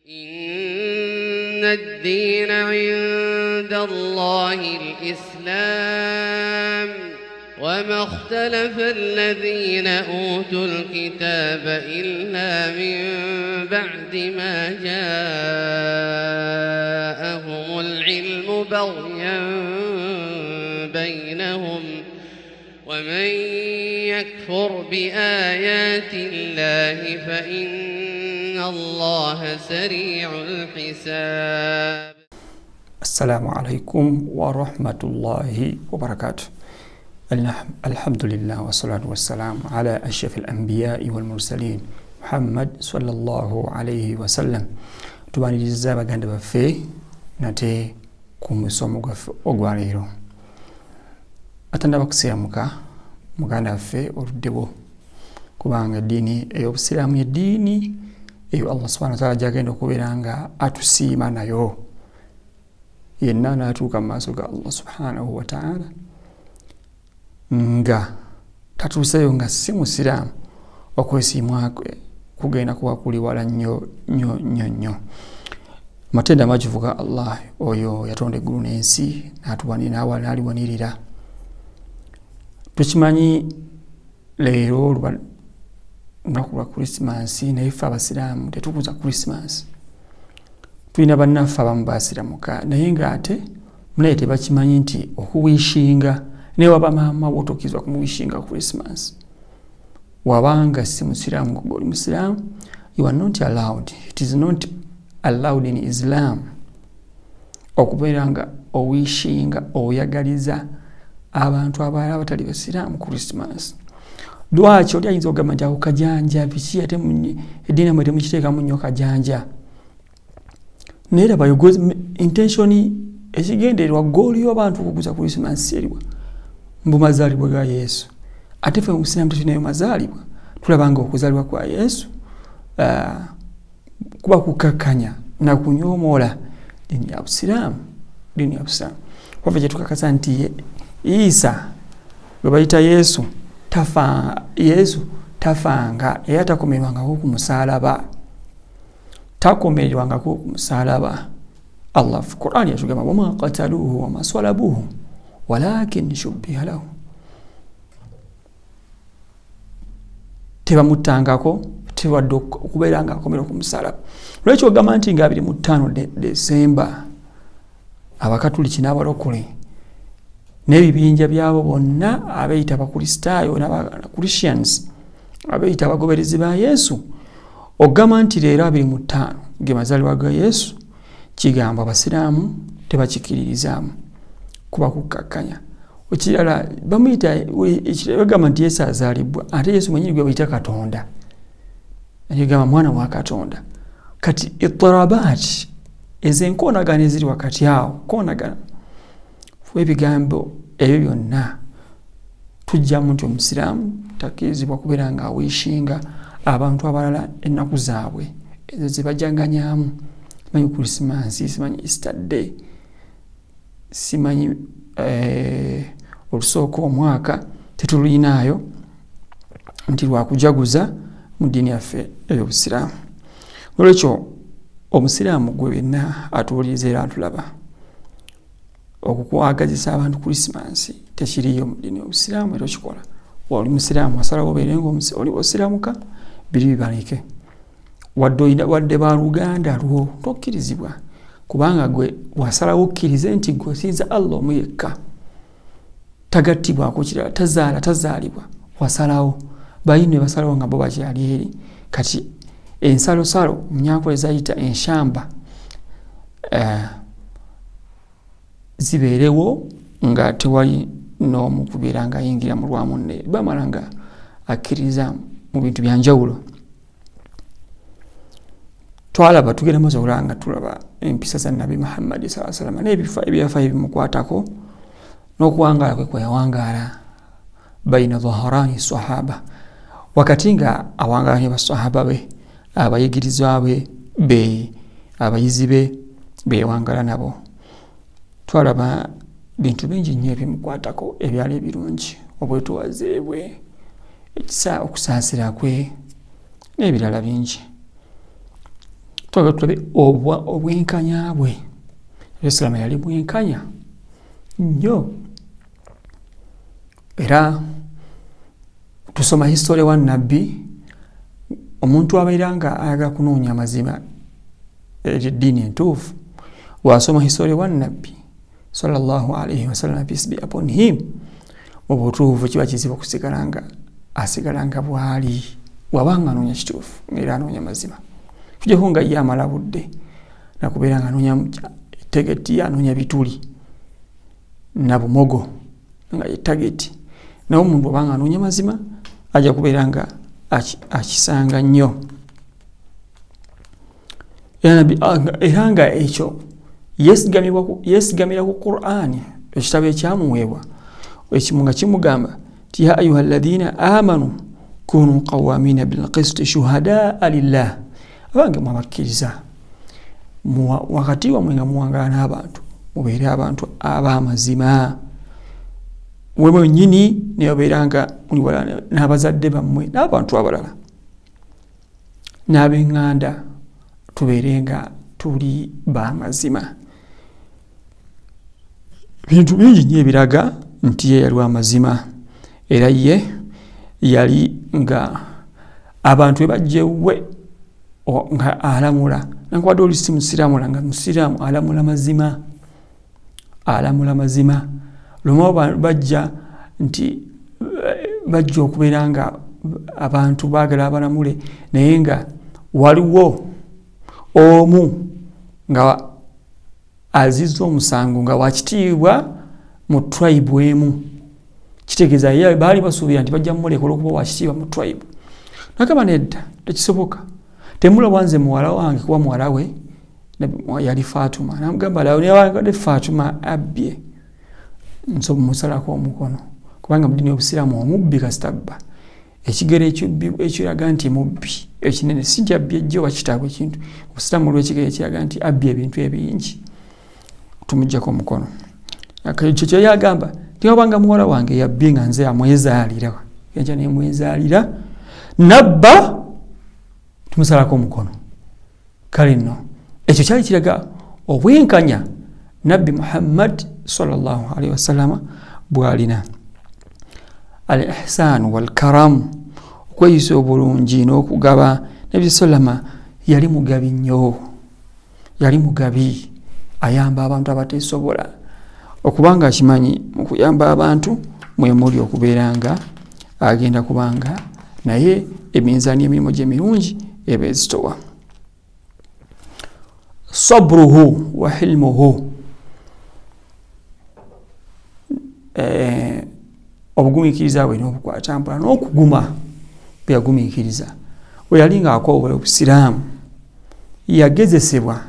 إن الدين عند الله الإسلام وما اختلف الذين أوتوا الكتاب إلا من بعد ما جاءهم العلم بغيا بينهم ومن يكفر بآيات الله فإن الله سريع الحساب. السلام عليكم ورحمة الله وبركاته. الحمد لله والصلاة والسلام على أشرف الأنبياء والمرسلين محمد صلى الله عليه وسلم. tubaniriza baganda baffe nate ku musomo gwaffe ogwaleero. Atanda bakusiramuka muganda waffe oluddebo kubanga eddiini ey'obusiraamu eddiini eyo Allah subhanahu wa ta'ala gyagenda okubeera nga atusiima nayo yenna n'atuuka mu maaso ga Allah subhanahu wa ta'ala nga tatuuseyo nga si musiraamu okwesiimwa kwe kugenda kuba kuli wala nnyo. Matenda makivuga Allah oyo yatonda eggulu n'ensi n'aliwanirira. Tukimanyi leero lunaku lwa Krismasi naye ffe abasiraamu tetukuza Krismasi. Tulina bannaffe abamu basiramuka naye ng'ate naye tebakimanyi nti okuwishinga naye waba maama wotokizwa kumuwishinga Krismasi. Wabanga si musiraamu ng'oli musiraamu, you are not allowed. It is not allowed in Islam okubeera nga owishinga oyagaliza abantu abalala abatali basiraamu Krismasi. Lwaki oli ayinza okugamba nti ako kajanja biki ate eddiini mwe temukiteekamu nnyo kajanja. Naye laba intention ekigendererwa gooli y'abantu okuguza Krismasi eriwa mbu mazaalibwa ga Yesu. Ate ffe omusiraamu tetulinayo mazaalibwa. Tulaba nga okuzaalibwa kwa Yesu kuba kukakkanya na kunyoomoola ddiini ya busiraamu. Waffe kye tukakasa nti Isa gwe bayita Yesu tafanga era takomerwangako ku musaalaba. Takomererwangako ku musaalaba. Allah fi Qur'an yatugamba wama qataluhu wama swalabuhu walakin shubbiha lahu. Tebamutangako tewadde okubeera nga akomerwa ku musaalaba. Lwekyo ogamba nti nga 25 Desemba Abakatuliki n'abalokole n'ebibinja byabo bonna abeeyita abakristaayo n'abakristians abeeyita abagoberezi ba Yesu ogamba nti leero 25 ge mazaalibwa ga Yesu, kigamba abasiraamu tebakikiririzaamu kuba kukkakkanya. Ekirala bamuyita bagamba nti Yesu azaalibwa ate Yesu mwennyini gwe bayita Katonda, agamba mwana wa Katonda. Kati ittirabaat ezenkoonagana eziri wakati awo koonagana ebigambo ebyo byonna tujjamu nti omusiraamu takkirizibwa kubeera nga awishinga abantu abalala ennaku zaabwe ezo ze bajjanganyaamu. Simanyi Krismasi, simanyi Easter Day, simanyi olusooka omwaka tetuluyinaayo nti lwakujaguza mu ddiini yaffe ey'obusiraamu. Olwekyo omusiraamu gwe yenna atuwuliriza era atulaba okukwagazisa abantu Krismasi tekiriyo mu ddiini y'obusiraamu era okikola. Oli musiraamu asalawo obeere oli osiraamuka biri bibaleke. Wadde baluganda lwo tokkirizibwa kubanga gwe wasalawo okkirize nti gwe osinza Allah omu yekka, tagattibwako kirala, tazaalibwa, wasalawo. Bayino ne basalawo nga bo bakyali eri. Kati ensalosalo munyankole ayita enshamba zibeerewo nga tewali n'omu kubeera nga ayingira mu lwa munne, bamala nga akkiriza mu bintu byanjawulo. Twalaba tugenda mu zola nga tulaba empisa za Nabi Muhammad sallallahu alaihi wasallam n'ebifo ebyafa ebimukwatako n'okuwangaala kwe kweyawangaala baina dhahrani sahaba, wakati nga awangaala ne basahaba be abayigirizwa be abayizi be beewangaala nabo. Twalaba bintu bingi nnyo ebimukwatako ebyali ebirungi, obwetwaze bwe, ekisa okusaasira kwe n'ebirala bingi. twagala tulabe obwenkanya bwe. Yesulama yali bwenkanya nnyo. Era tusoma history wa nabbi, omuntu abeera nga ayagala kunoonya amazima eddiini entuufu, bw'asoma history wa nabbi sallallahu alayhi wasallam, peace be upon him, mu butuufu kiba kizibu asigala nga bwali wabanga anoonya kituufu era anoonya mazima. Tujjako nga ye amala budde nakubeera nga anoonya tegeti, anoonya bituli na bumogo nga ye tageti. Naye omuntu obanga anoonya mazima ajja kubeera nga akisanga nnyo. Era nga ekyo yesigamira ku Qur'ani, ekitabo ekyamuweebwa ekimu nga kimugamba ti ya ayuha alladhina amanu kunu qawamina bilqisti shuhadaa lillah. Abange mwabakkiriza wakati wamwe nga muwangala n'abantu, mubeere abantu ab'amazima. Mwe mwennyini ne babeera nga muli wala n'abazadde bammwe n'abantu abalala n'ab'eŋŋanda, tubeere nga tuli b'amazima. Bintu bingi nnyo ebiraga nti ye yali amazima, era ye yali nga abantu we bajjewe nga alamula, nankwadde oli si musiraamu nga musiraamu alamula mazima, alamula mazima. Lumu bajja nti bajja okubeera nga abantu baagala abalamule, naye nga waliwo omu nga azizza omusango nga wakitiibwa mu tribe emu. Kitegeeza ye baali basuubira nti bajja mumuleka olw'okuba wakitiibwa mu tribe. Nakaba nedda, tekisoboka. Temulaba nze muwala wange kuba muwala we yali Fatuma. Namugamba lawe Fatuma abbye, nsobola musalako omukono, kubanga mu ddiini y'Obusiraamu omubbi kasitabba. Ekigero ekiraga nti mubbi ekinene si nti abbye ejjo oba kitaabu ekintu. Obusiraamu olw'ekigero ekiraga nti abbye ebintu ebingi, tumuggyako omukono. Ekyo kyo yagamba tiwabanga muwala wange yabbye nga nze amwezaalira, enkya nemwezaalira nabba, tumusalako omukono. Kale nno ekyo kyali kiraga obwenkanya Nabbi Muhammad sallallahu alaihi wasallama bwalina. Al-ihsan wal karam, okweyisa obulungi n'okugaba. Nabbi sallama yali mugabi nnyo, yali mugabi, ayamba abantu abateesobola. Okubanga akimanyi mu kuyamba abantu mwe muli okubeera nga agenda kubanga naye eminzaani emirimu gy'emirungi eba ezitowa. Sabruhu wa hilmuhu, obugumiikiriza bwe n'obukwatambula n'okuguma bwe yagumiikiriza. Bwe yali ng'akoobola Obusiraamu yagezesebwa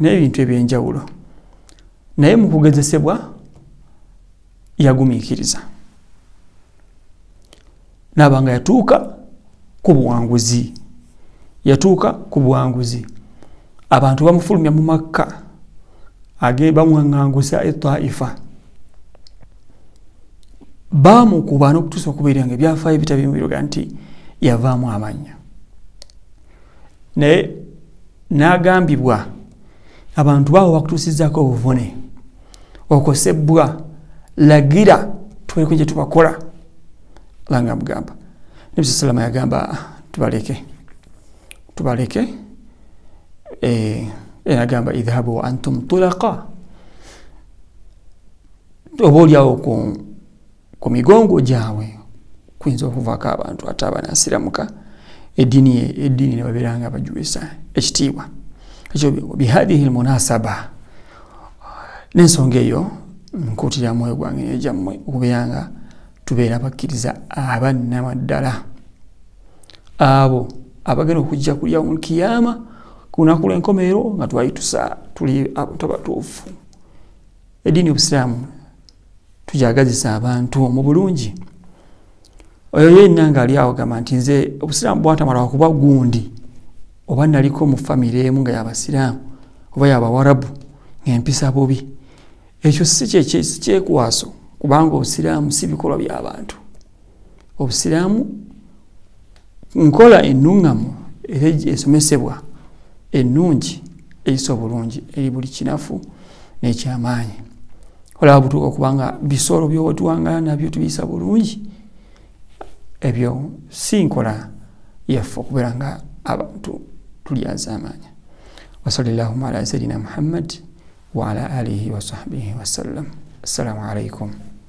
n'ebintu eby'enjawulo, naye mu kugezesebwa yagumiikiriza. N'abanga yatuuka ku buwanguzi, yatuuka ku buwanguzi. Abantu bamufulumya mu Makka, bamuŋŋangusa e Taifa, baamukuba n'okutuusa okubeera nga ebyafaayo bitabimubiroga nti yavaamu amannya. Naye n'agambibwa abantu baabo bakutuusizzaako obuvune, okosebbwa, lagira tubaleko gye tubakola. Langa mugamba Nabi sallallahu yagamba tubaleke agamba idhabu wa antum tulaqa. Oba oliawo ku migongo gyabwe kuyinza okuvaako abantu ate abanasiramuka eddiini ne babeera nga bajuwisa ekitiibwa. Ekyo bihadihi almunasaba, n'ensonga eyo nkuutira mwoyo gwange n'egyammwe okubeera nga tubeera bakkiriza abannama ddala, abo abagenda okujja kulya mu kiyama ku lunaku lw'enkomerero nga twayitusa tuli abantu abatuufu. Eddiini y'Obusiraamu tujagazisa abantu mu bulungi. Oyo yenna nga ali awo gamba nti nze Obusiraamu bwatamala kuba gundi, oba naliko mu famire emu nga y'Abasiraamu oba y'Abawarabu ng'empisa bubi. Ekyo si kyekwaso, kubanga Obusiraamu si bikolwa by'abantu. Obusiraamu nkola ennuŋŋamu era esomesebwa ennungi eyisa obulungi eri buli kinafu n'ekyamaanyi. Olaba butuuka okubanga bisolo byotuwangana nabyo tubiyisa bulungi, ebyo si nkola yaffe okubeera nga abantu tulyazaamaanya. Wa sallallahu ala sayyidina Muhammad wa ala alihi wa sahbihi wa sallam. Assalamu alaikum.